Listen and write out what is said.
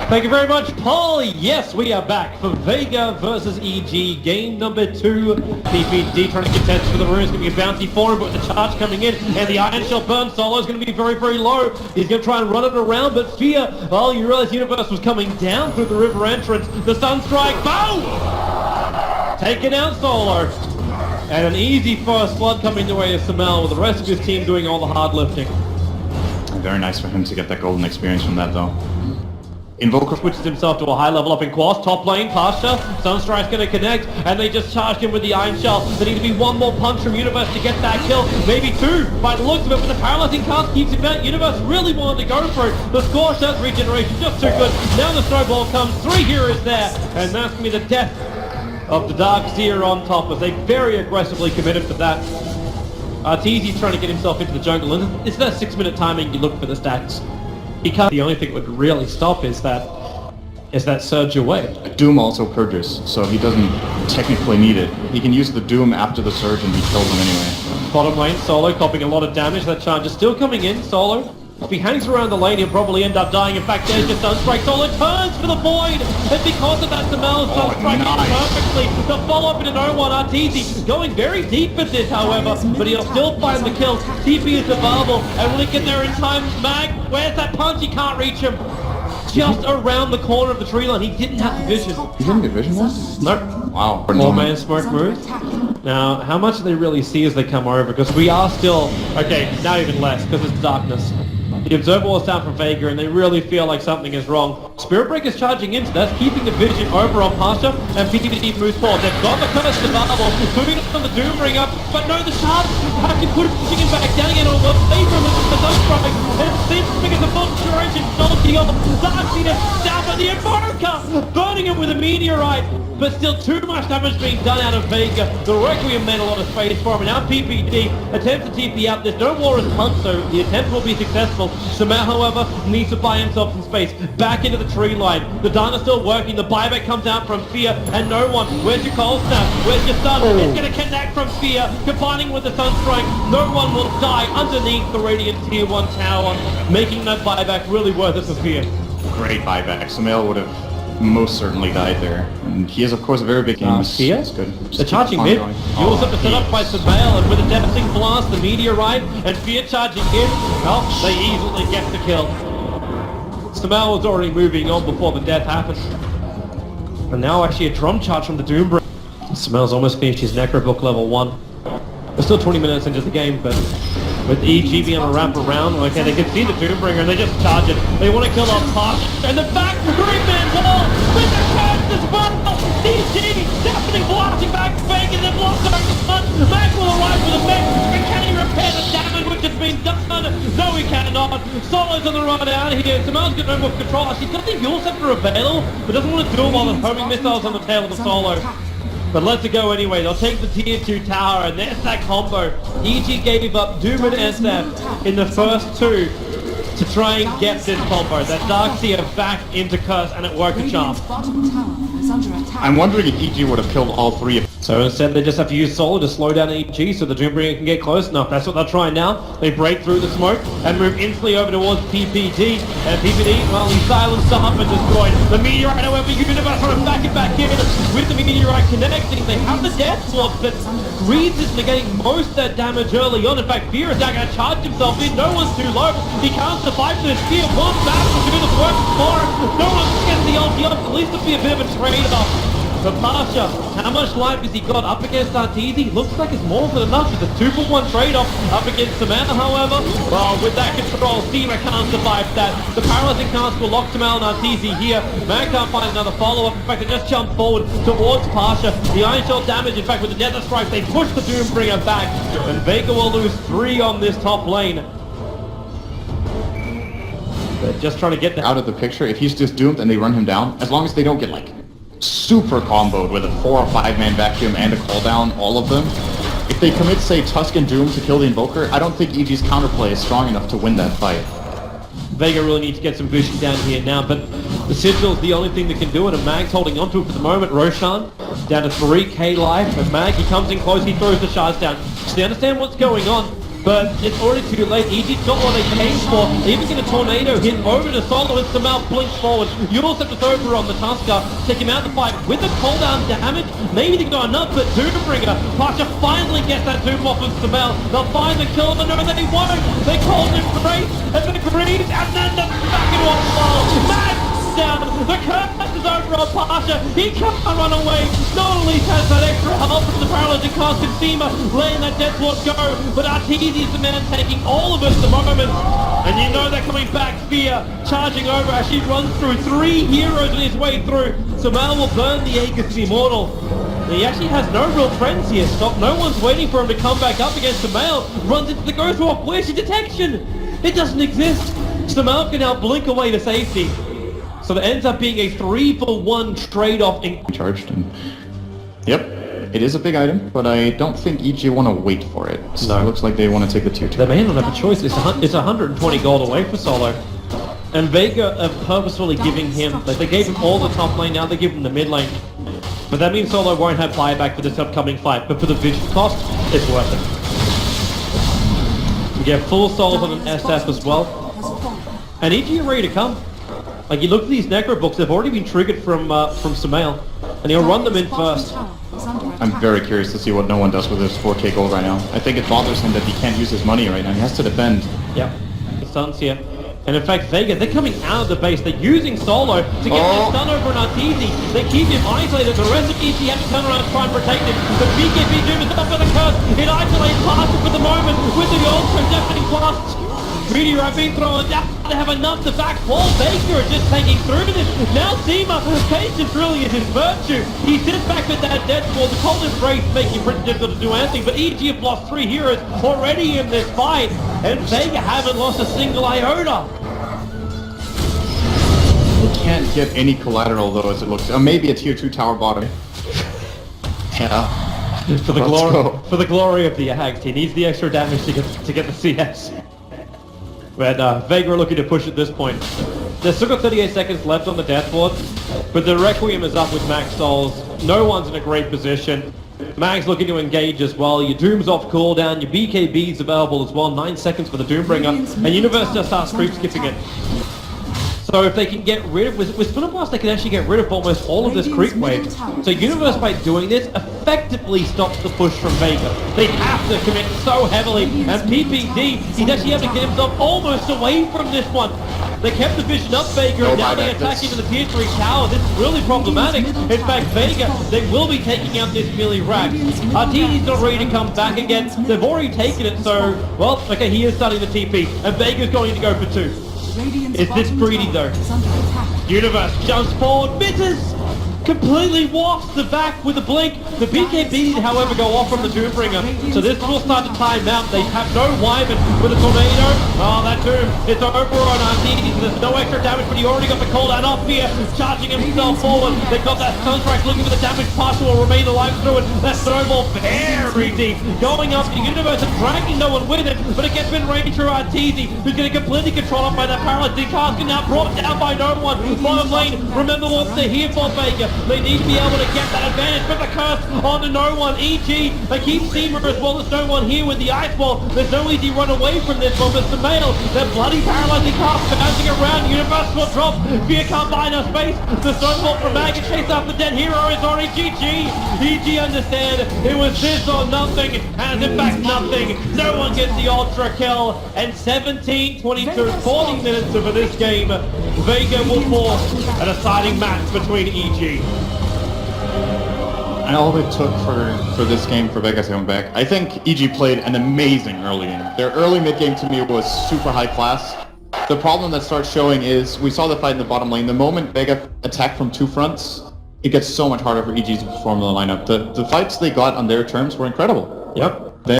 Thank you very much, Paul. Yes, we are back for Vega versus EG, game number 2. PPD trying to contest for the rune. It's going to be a bounty for him, but with the charge coming in, and the Iron Shell burn solo is going to be very, very low. He's going to try and run it around, but Fear, well, you realize Universe was coming down through the river entrance. The Sunstrike, boom! Taking out Solo. And an easy first blood coming the way of SumaiL, with the rest of his team doing all the hard lifting. Very nice for him to get that golden experience from that, though. Invoker switches himself to a high level up in Quas, top lane, Pasha, Sunstrike's going to connect, and they just charged him with the Iron Shell. There needs to be one more punch from Universe to get that kill, maybe 2 by the looks of it, but the paralyzing cast keeps him out. Universe really wanted to go for it. The Scorched regeneration just too good. Now the snowball comes, 3 heroes there, and that's going to be the death of the Dark Seer on top, as they very aggressively committed for that. Arteezy's trying to get himself into the jungle, and it's that 6-minute timing you look for the stacks. Because the only thing that would really stop is that surge away. Doom also purges, so he doesn't technically need it. He can use the Doom after the surge and he kills him anyway. Bottom lane, Solo copying a lot of damage. That charge is still coming in. Solo, if he hangs around the lane, he'll probably end up dying. In fact, there's just Sunstrike. Solo turns for the void, and because of that, SumaiL Sunstrike perfectly. The follow-up into no one. Arteezy going very deep at this, however, but he'll still find the kill. TP is available, and will he get there in time? Mag, where's that punch? He can't reach him. Just around the corner of the tree line. He didn't have the vision. He didn't get vision once? Nope. Wow. 4-man smoke move. Now, how much do they really see as they come over? Because we are still... Okay, now even less, because it's darkness. The Observer Wall is down from Vega, and they really feel like something is wrong. Spirit Breaker's charging in, so that's keeping the vision over on Pasha, and PPD moves forward. They've got the curse survival, moving on the Doombringer, but no, the Shard have to put him back down again, or away from the Sunstrike, and it seems because the full duration, knocking off, Darkseer down by the Invoker, burning him with a meteorite, but still too much damage being done out of Vega. The Requiem made a lot of space for him, and now PPD attempts to TP out. There's no war as punch, so the attempt will be successful. SumaiL, however, needs to buy himself some space. Back into the tree line. The Dana still working. The buyback comes out from Fear, and no one. Where's your cold snap? Where's your stun? It's going to connect from Fear, combining with the Sunstrike. No one will die underneath the Radiant Tier 1 tower, making that buyback really worth it for Fear. Great buyback. SumaiL would have most certainly died there. And he is, of course, a very big game. Fear? It's good. The charging mid. Yours up to set up by SumaiL, and with a devastating blast, the meteorite, and Fear charging in. Well, they easily get the kill. SumaiL was already moving on before the death happened. And now actually a drum charge from the Doombringer. SumaiL's almost finished his Necrobook level 1. We're still 20 minutes into the game, but with EG being on a ramp around, okay, they can see the Doombringer and they just charge it. They want to kill off Park, and the back 3-man wall with the chance as well. EG definitely blasting back Vega, and then blocks it over the front. Mac will arrive with a mech, but can he repair the damage which has been done? No, he cannot. Solo's on the run out here. SumaiL's got no more control. She's got the Yule Scepter available, but doesn't want to do it while there's homing missiles on the tail of the Solo. But let's it go anyway. They'll take the tier 2 tower, and there's that combo. EG gave up Doom and SF in the first 2 to try and get this combo. That Darkseer back into Curse, and it worked a charm. I'm wondering if EG would have killed all 3 of them. So instead they just have to use Soul to slow down EG so the Doombringer can get close enough. That's what they're trying now. They break through the smoke and move instantly over towards PPD. And PPD, well, he's silenced up and destroyed. The meteorite, however, Universe trying to back it back in with the meteorite connecting. They have the death sword, but Greaves is negating most of that damage early on. In fact, Fear is now going to charge himself in. No one's too low. He can't survive this. Fear wants back to do the work for him. No one gets the ulti up. At least it'll be a bit of a trade-off. For Pasha, how much life has he got up against Arteezy? Looks like it's more than enough. It's a 2-for-1 trade-off up against SumaiL, however. Well, with that control, Seema can't survive that. The paralyzing cast will lock SumaiL and Arteezy here. Man can't find another follow-up. In fact, they just jump forward towards Pasha. The Iron Shell damage, in fact, with the Nether Strike, they push the Doombringer back. And Vega will lose 3 on this top lane. They're just trying to get out of the picture. If he's just doomed and they run him down, as long as they don't get, like, super comboed with a 4 or 5-man vacuum and a cooldown, all of them. If they commit, say, Tusk and Doom to kill the Invoker, I don't think EG's counterplay is strong enough to win that fight. Vega really needs to get some Vici down here now, but the Sigil's the only thing that can do it, and Mag's holding onto it for the moment. Roshan down to 3k life, and Mag, he comes in close, he throws the shards down. So they understand what's going on. But it's already too late. EG got what they came for. They even get a tornado hit over to Solo and SumaiL blinks forward. You also have to throw over on the Tusker, take him out of the fight with the cooldown damage. Maybe they got enough, but Doombringer, Pasha finally gets that Doom off of SumaiL. They'll find the kill, but no, they won't. They called him great, and then Greed, and then the back into a wall. Mad down. The curse is over on Pasha. He can't run away. Not only has that extra help from the paralyzing cast consumer, letting that death ward go, but Arteezy is the man taking all of us at the moment. And you know they're coming back. Fear charging over as she runs through 3 heroes on his way through. SumaiL will burn the Agressif Immortal. He actually has no real friends here. Stop. No one's waiting for him to come back up against SumaiL. Runs into the ghost wall. Where's your detection? It doesn't exist. SumaiL can now blink away to safety. So it ends up being a 3-for-1 trade-off in... Charged and... Yep, it is a big item, but I don't think EG want to wait for it. So No. It looks like they want to take the tier 2. They may not have a choice. It's 120 gold away for Solo. And Vega are purposefully giving him... Like, they gave him all the top lane, now they give him the mid lane. But that means Solo won't have buyback for this upcoming fight. But for the Vici cost, it's worth it. We get full souls on an SF as well. And EG are ready to come. Like, you look at these necro books, they've already been triggered from SumaiL, and he'll run them in first. I'm very curious to see what no one does with his 4k gold right now. I think it bothers him that he can't use his money right now. He has to defend. Yep, the stun's here. And in fact, Vega, they're coming out of the base. They're using Solo to get the stun over an Arteezy. They keep him isolated. The rest of EG have to turn around and try and protect him. The BKB Doom is up for the curse. It isolates past him for the moment with the ultra deafening blast. Meteor have been thrown down. They have enough to back wall. Vega are just taking through this. Now Zima, patience really is his virtue. He sits back with that death wall. The cold embrace making it pretty difficult to do anything. But EG have lost 3 heroes already in this fight. And Vega haven't lost a single iota. He can't get any collateral though, as it looks. Maybe a tier 2 tower bottom. Yeah. For the glory of the Ags, he needs the extra damage to get the CS. But Vega are looking to push at this point. There's still got 38 seconds left on the death ward, but the Requiem is up with max souls. No one's in a great position. Mag's looking to engage as well. Your Doom's off cooldown. Your BKB's available as well. 9 seconds for the Doombringer, and Universe just starts creep skipping it. So if they can get rid of, with Splinter Blast, they can actually get rid of almost all of this creep wave. So Universe, by doing this, effectively stops the push from Vega. They have to commit so heavily, and PPD, he's actually able to get himself almost away from this one. They kept the vision up Vega, and now they attack him in the tier 3 tower. This is really problematic. In fact, Vega, they will be taking out this melee rack. Arteezy's not ready to come back again. They've already taken it, so, well, okay, he is starting the TP, and Vega's going to go for 2. Is this greedy though? Universe jumps forward, misses! Completely wafts the back with a blink. The BKB, however, go off from the Doombringer. So this will start to time out. They have no Wyvern with a tornado. Oh, that Doom. It's over on Arteezy. There's no extra damage, but he already got the cooldown off here. Charging himself forward. They got that Sunstrike looking for the damage. Pasha will remain alive through it. That snowball very deep. Going up to Universe and dragging no one with it, but it gets in range through Arteezy, who's going to completely control it by that paralyzing cast, and now brought down by no one. Bottom lane, remember what they're here for, Vega. They need to be able to get that advantage, but the curse onto no one. EG, they keep Steamer as well. There's no one here with the ice wall. There's no easy run away from this one, but SumaiL, they're bloody paralyzing cast, bouncing around. Universe will drop. Fear can't buy enough space. The snowball from Mag chase after the dead hero is already GG. EG understand it was this or nothing, and in fact nothing. No one gets the ultra kill, and 17-22, 40 minutes for this game. Vega will force a deciding match between EG. And all it took for this game for Vega to come back, I think EG played an amazing early game. Their early mid game to me was super high class. The problem that starts showing is, we saw the fight in the bottom lane. The moment Vega attacked from 2 fronts, it gets so much harder for EG to perform in the lineup. The fights they got on their terms were incredible. Yep.